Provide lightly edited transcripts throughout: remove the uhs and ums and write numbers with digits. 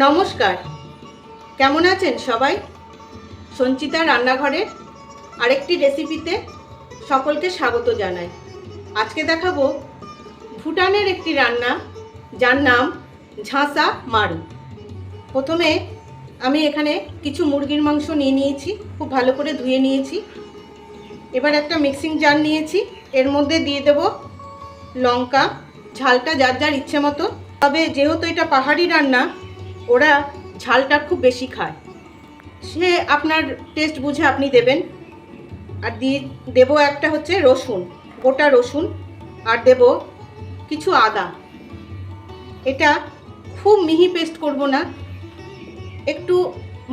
নমস্কার, কেমন আছেন সবাই? সঞ্চিতা রান্নাঘরের আরেকটি রেসিপিতে সকলকে স্বাগত জানাই। আজকে দেখাবো ভুটানের একটি রান্না, যার নাম ঝাঁসা মারু। প্রথমে আমি এখানে কিছু মুরগির মাংস নিয়ে নিয়েছি, খুব ভালো করে ধুয়ে নিয়েছি। এবার একটা মিক্সিং জার নিয়েছি, এর মধ্যে দিয়ে দেব লঙ্কা, ঝালটা যার যার ইচ্ছে মতো। তবে যেহেতু এটা পাহাড়ি রান্না, ওরা ঝালটা খুব বেশি খায়, সে আপনার টেস্ট বুঝে আপনি দেবেন। আর দিয়ে দেবো একটা হচ্ছে রসুন, গোটা রসুন, আর দেব কিছু আদা। এটা খুব মিহি পেস্ট করব না, একটু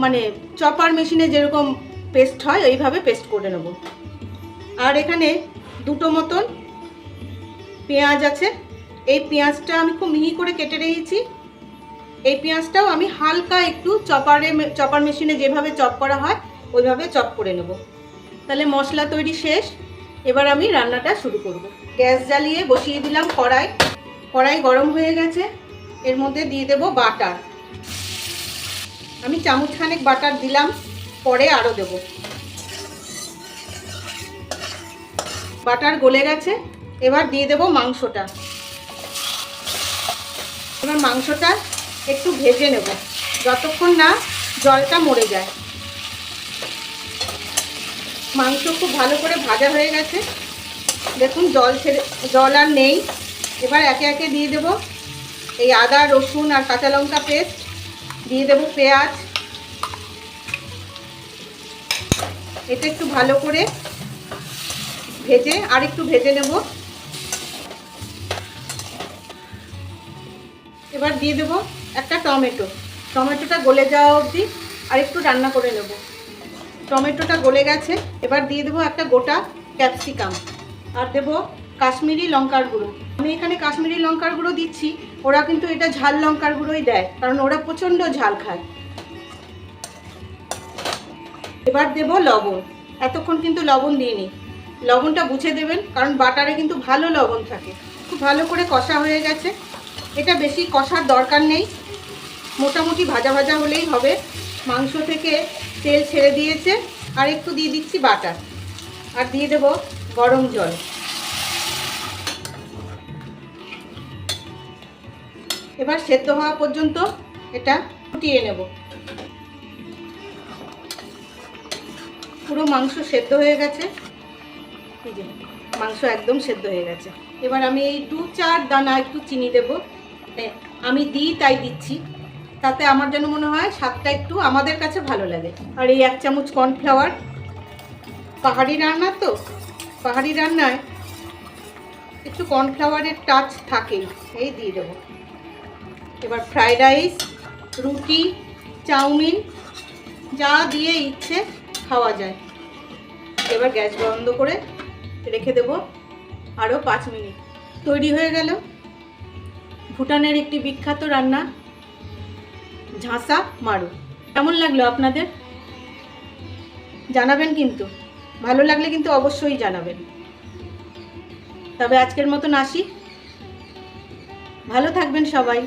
মানে চপার মেশিনে যেরকম পেস্ট হয় ওইভাবে পেস্ট করে নেব। আর এখানে দুটো মতন পেঁয়াজ আছে, এই পেঁয়াজটা আমি খুব মিহি করে কেটে রেখেছি। এই পেঁয়াজটাও আমি হালকা একটু চপার মেশিনে যেভাবে চপ করা হয় ওইভাবে চপ করে নেব। তাহলে মশলা তৈরি শেষ, এবার আমি রান্নাটা শুরু করব। গ্যাস জ্বালিয়ে বসিয়ে দিলাম কড়াই গরম হয়ে গেছে। এর মধ্যে দিয়ে দেব বাটার। আমি চামচখানেক বাটার দিলাম, পরে আরও দেব। বাটার গলে গেছে, এবার দিয়ে দেব মাংসটা। এবার মাংসটা একটু ভেজে নেব যতক্ষণ না জলটা মরে যায়। মাংস খুব ভালো করে ভাজা হয়ে গেছে, দেখুন জল আর নেই। এবার একে একে দিয়ে দেব এই আদা, রসুন আর কাঁচা লঙ্কা পেস্ট, দিয়ে দেব পেঁয়াজ। এটা একটু ভালো করে আর একটু ভেজে নেব। এবার দিয়ে দেব একটা টমেটোটা গলে যাওয়া অবধি আর একটু রান্না করে নেব। টমেটোটা গলে গেছে, এবার দিয়ে দেবো একটা গোটা ক্যাপসিকাম, আর দেব কাশ্মীরি লঙ্কার গুঁড়ো। আমি এখানে কাশ্মীরি লঙ্কার গুঁড়ো দিচ্ছি, ওরা কিন্তু এটা ঝাল লঙ্কার গুঁড়োই দেয়, কারণ ওরা প্রচণ্ড ঝাল খায়। এবার দেব লবণ। এতক্ষণ কিন্তু লবণ দিইনি, লবণটা বুঝে দেবেন, কারণ বাটারে কিন্তু ভালো লবণ থাকে। খুব ভালো করে কষা হয়ে গেছে, এটা বেশি কষার দরকার নেই, মোটামুটি ভাজা ভাজা হলেই হবে। মাংস থেকে তেল ছেড়ে দিয়েছে, আর একটু দিয়ে দিচ্ছি বাটার, আর দিয়ে দেব গরম জল। এবার সেদ্ধ হওয়া পর্যন্ত এটা ফুটিয়ে নেব। পুরো মাংস সেদ্ধ হয়ে গেছে, এই যে মাংস একদম সেদ্ধ হয়ে গেছে। এবার আমি এই 2-4 দানা একটু চিনি দেব, আমি দিই তাই দিচ্ছি, তাতে আমার যেন মনে হয় স্বাদটা একটু আমাদের কাছে ভালো লাগে। আর এই 1 চামচ কর্নফ্লাওয়ার, পাহাড়ি রান্না তো, পাহাড়ি রান্নায় একটু কর্নফ্লাওয়ারের টাচ থাকেই, এই দিয়ে দেব। এবার ফ্রাইড রাইস, রুটি, চাউমিন যা দিয়ে ইচ্ছে খাওয়া যায়। এবার গ্যাস বন্ধ করে রেখে দেব আরও 5 মিনিট। তৈরি হয়ে গেল ভুটানের একটি বিখ্যাত রান্না ঝাঁসা মারু। কেমন লাগলো আপনাদের জানাবেন, কিন্তু ভালো লাগলে কিন্তু অবশ্যই জানাবেন। তবে আজকের মতন আসি, ভালো থাকবেন সবাই।